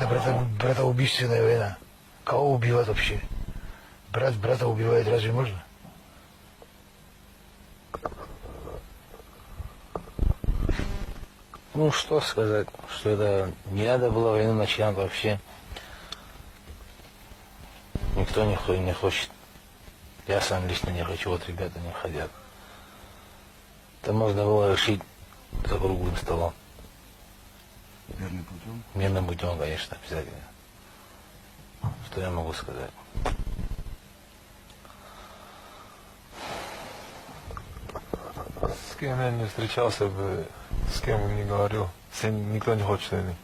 Это братоубийственная война. Кого убивать вообще? Брат брата убивает, разве можно? Ну, что сказать, что это не надо было войну начинать вообще. Никто не хочет. Я сам лично не хочу, вот ребята не хотят. Это можно было решить за круглым столом. Мирным путем? Мирным путем, конечно, обязательно. Что я могу сказать? С кем я не встречался бы, с кем не говорил, всем никто не хочет войны.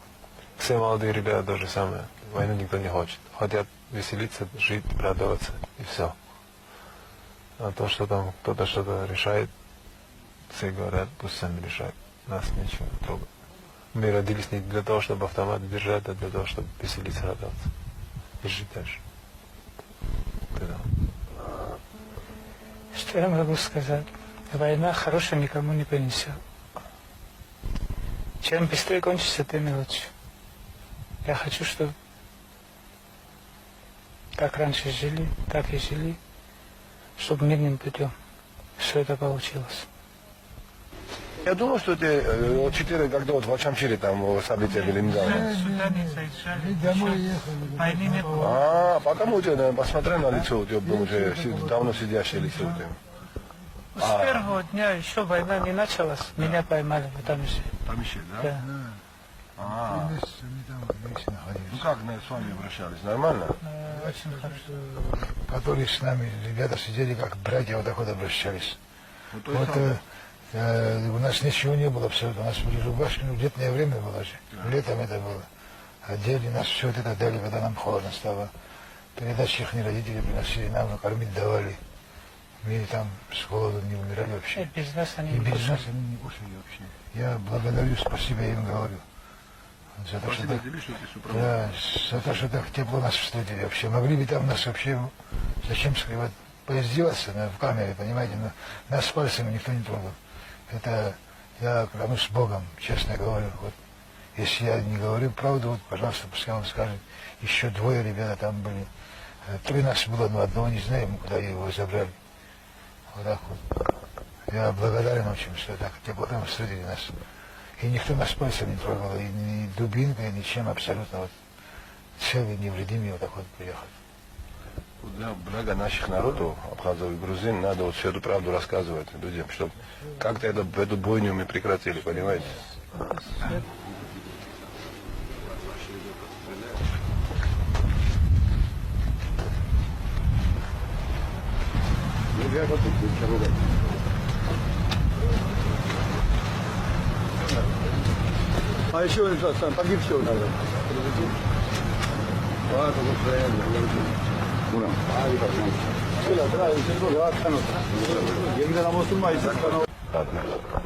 Все молодые ребята то же самое. Войну никто не хочет. Хотят веселиться, жить, радоваться и все. А то, что там кто-то что-то решает, все говорят, пусть сами решают. Нас нечего трогать. Мы родились не для того, чтобы автомат держать, а для того, чтобы веселиться, радоваться и жить дальше. Да. Что я могу сказать? Война хорошая никому не принесет. Чем быстрее кончится, тем и лучше. Я хочу, чтобы как раньше жили, так и жили, чтобы мирным путем все это получилось. Я думал, что эти 4, когда вот в Ачамчире там события были недавно. Сюда не заезжали, войны не было. А, потому у тебя, наверное, посмотри на лицо, у тебя уже давно сидящее лицо у тебя. С первого дня еще война не началась, меня поймали в этом же. Там еще, да? Да. А, Они там вместе находились. ну как с вами обращались? Нормально? Очень хорошо. Которые с нами, ребята, сидели как братья, вот так вот обращались. Ну, то есть, Вот у нас ничего не было абсолютно. У нас были рубашки, ну, летнее время было же. Летом это было. Одели нас, все вот это дали, когда нам холодно стало. Передачи их родители приносили нам, ну, кормить давали. Мы там с голоду не умирали И вообще. без нас они И не без кушали. нас они не кушали вообще. Я благодарю, спасибо им говорю. За то, что спасибо так, тебе, что ты супруг. да, за то, что так тепло нас встретили вообще. Могли бы там нас вообще, зачем скрывать, поиздеваться в камере, понимаете, но нас пальцами никто не трогал. Это я клянусь Богом, честно говорю. Вот, если я не говорю правду, вот, пожалуйста, пускай он скажет. Еще 2 ребята там были. 3 нас было, но одного не знаем, куда его забрали. Вот так вот. Я благодарен очень, что так тепло там встретили нас. И никто нас пальцем не трогал, и ни дубинкой, ничем абсолютно. Вот, целый, невредимый вот так вот приехал. Для блага наших народов, абхазов и грузин, надо вот всю эту правду рассказывать людям, чтобы как-то эту бойню мы прекратили, понимаете? А еще погибшего надо.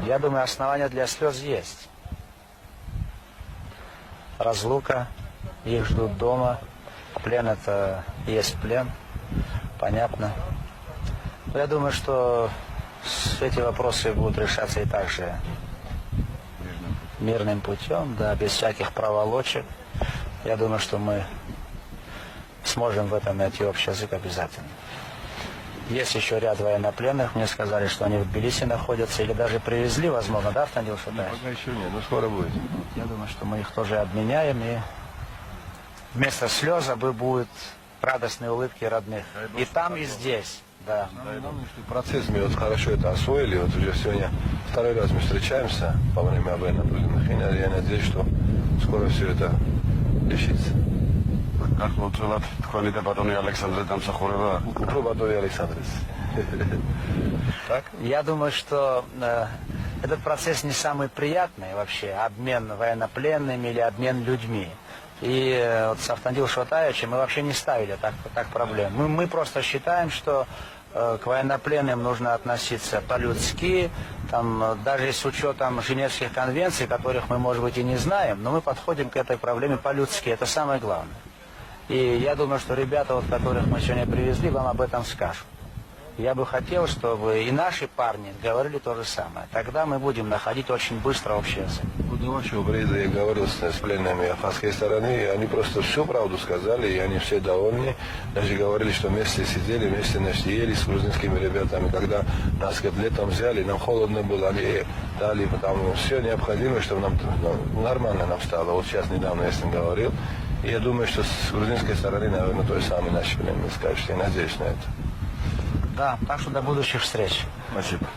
Я думаю, основания для слез есть. Разлука, их ждут дома. Плен — это есть плен, понятно. Но я думаю, что эти вопросы будут решаться и так же мирным путем, да, без всяких проволочек. Я думаю, что мы сможем в этом найти общий язык обязательно. Есть еще ряд военнопленных, мне сказали, что они в Тбилиси находятся, или даже привезли, возможно, да, Автандил Шудаевич? Пока еще нет, но скоро будет. Я думаю, что мы их тоже обменяем, и вместо слез будут радостные улыбки родных. И там, и здесь, да. Главное, что процесс мы вот хорошо это освоили. Вот уже сегодня 2-й раз мы встречаемся во время военнопленных. И я надеюсь, что скоро все это решится. Გახლავთ თქვენი და ბატონი ალექსანდრე დამსახურება. Უფრო ბატონი ალექსანდრეს. Так? Я думаю, что этот процесс не самый приятный вообще, обмен военнопленными или обмен людьми. И вот с Автандил Шотаевичем мы вообще не ставили так проблем. Мы просто считаем, что к военнопленным нужно относиться по-людски, там, даже с учетом Женевских конвенций, которых мы, может быть, и не знаем, но мы подходим к этой проблеме по-людски, это самое главное. И я думаю, что ребята, вот, которых мы сегодня привезли, вам об этом скажут. Я бы хотел, чтобы и наши парни говорили то же самое. Тогда мы будем находить очень быстро общий язык. Ну, вообще, у приезда я говорил с пленными афганской стороны, и они просто всю правду сказали, и они все довольны. Даже говорили, что вместе сидели, вместе ели с грузинскими ребятами. Когда нас как летом взяли, нам холодно было, они дали потому все необходимое, чтобы нам нормально нам стало. Вот сейчас недавно я с ним говорил. И я думаю, что с грузинской стороны, наверное, то же самое наши пленные скажут. Я надеюсь на это. Да, так что до будущих встреч. Спасибо.